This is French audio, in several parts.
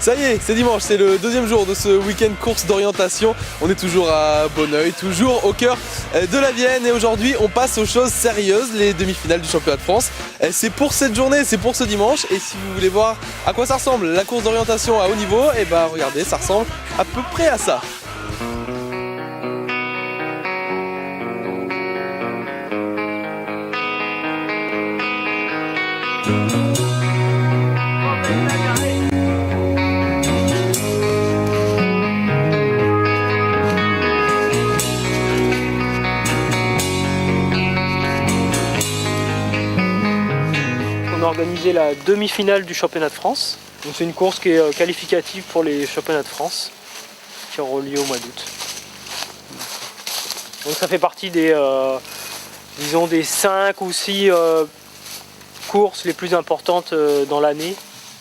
Ça y est, c'est dimanche, c'est le deuxième jour de ce week-end course d'orientation. On est toujours à Bonneuil, toujours au cœur de la Vienne et aujourd'hui on passe aux choses sérieuses, les demi-finales du championnat de France. C'est pour cette journée, c'est pour ce dimanche et si vous voulez voir à quoi ça ressemble la course d'orientation à haut niveau, et bah regardez, ça ressemble à peu près à ça. On a organisé la demi-finale du championnat de France. C'est une course qui est qualificative pour les championnats de France qui auront lieu au mois d'août. Donc ça fait partie des, disons des 5 ou 6 courses les plus importantes dans l'année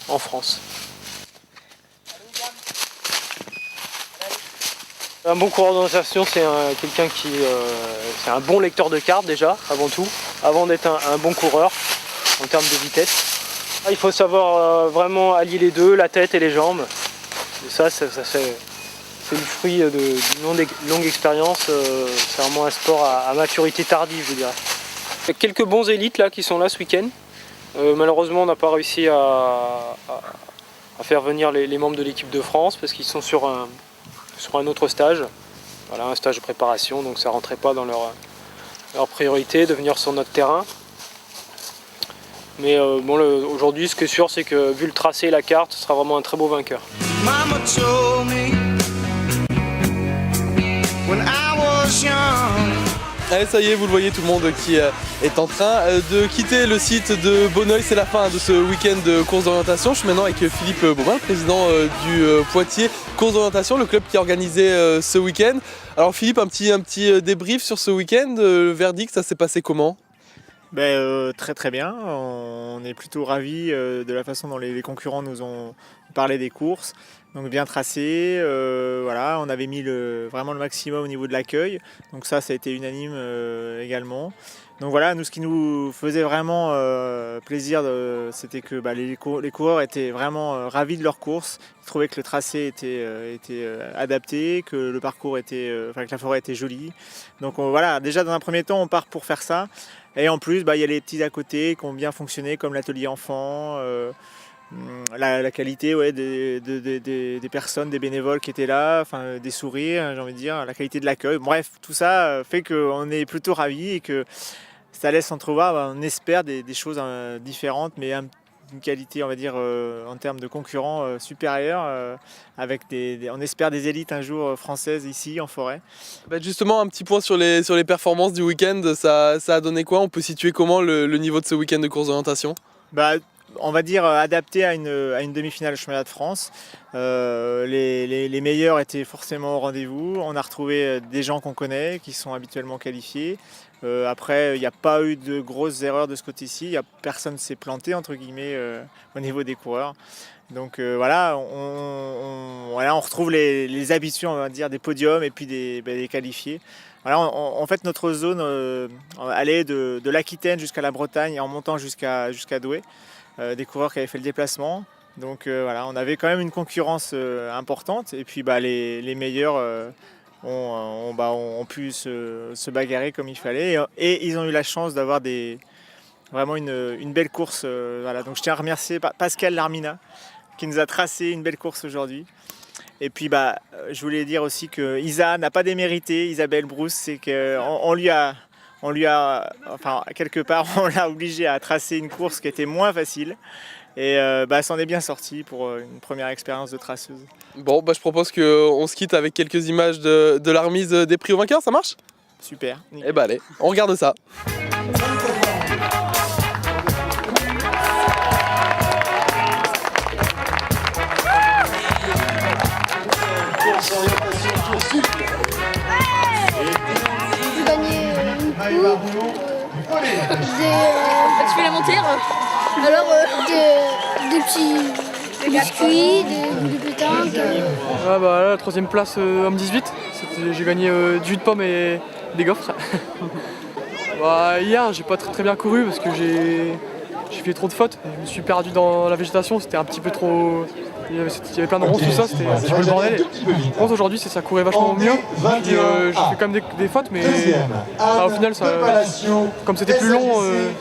en France. Un bon coureur d'orientation, c'est quelqu'un qui c'est un bon lecteur de cartes déjà, avant tout, avant d'être un bon coureur en termes de vitesse. Il faut savoir vraiment allier les deux, la tête et les jambes. Et ça c'est le fruit d'une longue expérience. C'est vraiment un sport à maturité tardive, je dirais. Il y a quelques bons élites là, qui sont là ce week-end. Malheureusement, on n'a pas réussi à faire venir les membres de l'équipe de France parce qu'ils sont sur un autre stage. Voilà, un stage de préparation, donc ça ne rentrait pas dans leur priorité de venir sur notre terrain. Mais bon, aujourd'hui, ce qui est sûr, c'est que vu le tracé et la carte, ce sera vraiment un très beau vainqueur. Allez, ça y est, vous le voyez, tout le monde qui est en train de quitter le site de Bonneuil. C'est la fin de ce week-end de course d'orientation. Je suis maintenant avec Philippe Bobin, le président du Poitiers Course d'orientation, le club qui a organisé ce week-end. Alors Philippe, un petit débrief sur ce week-end. Le verdict, ça s'est passé comment ? Très très bien, on est plutôt ravis de la façon dont les concurrents nous ont parlé des courses. Donc bien tracé, voilà, on avait mis vraiment le maximum au niveau de l'accueil, donc ça a été unanime également. Donc voilà, nous ce qui nous faisait vraiment plaisir, c'était que les coureurs étaient vraiment ravis de leur course. Ils trouvaient que le tracé était adapté, que le parcours que la forêt était jolie. Donc voilà, déjà dans un premier temps on part pour faire ça. Et en plus, il y a les petits à côté qui ont bien fonctionné, comme l'atelier enfant, la qualité des personnes, des bénévoles qui étaient là, enfin, des sourires, j'ai envie de dire, la qualité de l'accueil. Bref, tout ça fait qu'on est plutôt ravis et que ça laisse entrevoir, on espère, des choses différentes, mais une qualité, on va dire, en termes de concurrents supérieure, avec on espère des élites un jour françaises ici en forêt. Justement, un petit point sur les performances du week-end, ça a donné quoi ? On peut situer comment le niveau de ce week-end de course d'orientation ? On va dire adapté à une demi-finale championnat de France. Les meilleurs étaient forcément au rendez-vous. On a retrouvé des gens qu'on connaît, qui sont habituellement qualifiés. Après, il n'y a pas eu de grosses erreurs de ce côté-ci. Personne ne s'est planté, entre guillemets, au niveau des coureurs. Donc voilà, on retrouve les habitués, on va dire, des podiums et puis des qualifiés. Voilà, en fait, notre zone allait de l'Aquitaine jusqu'à la Bretagne et en montant jusqu'à Douai. Des coureurs qui avaient fait le déplacement. Donc voilà, on avait quand même une concurrence importante. Et puis les meilleurs ont pu se bagarrer comme il fallait. Et ils ont eu la chance d'avoir vraiment une belle course. Voilà. Donc je tiens à remercier Pascal Larmina qui nous a tracé une belle course aujourd'hui. Et puis je voulais dire aussi que Isa n'a pas démérité, Isabelle Brousse, c'est qu'on lui a, enfin quelque part, on l'a obligé à tracer une course qui était moins facile. Et s'en est bien sorti pour une première expérience de traceuse. Bon, je propose qu'on se quitte avec quelques images de la remise des prix aux vainqueurs, ça marche ? Super. Et allez, on regarde ça. J'ai gagné une coupe. Tu fais la montée Alors des petits biscuits, des pétanques. Là, la troisième place homme 18, j'ai gagné du jus de pomme et des gaufres. Hier, j'ai pas très bien couru parce que j'ai fait trop de fautes. Je me suis perdu dans la végétation, c'était un petit peu trop il y avait plein de ronces, tout ça, c'était un petit peu le bordel. Et je pense aujourd'hui ça courait vachement mieux. J'ai fait quand même des fautes, mais au final, comme c'était plus long,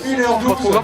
c'est pas trop grave.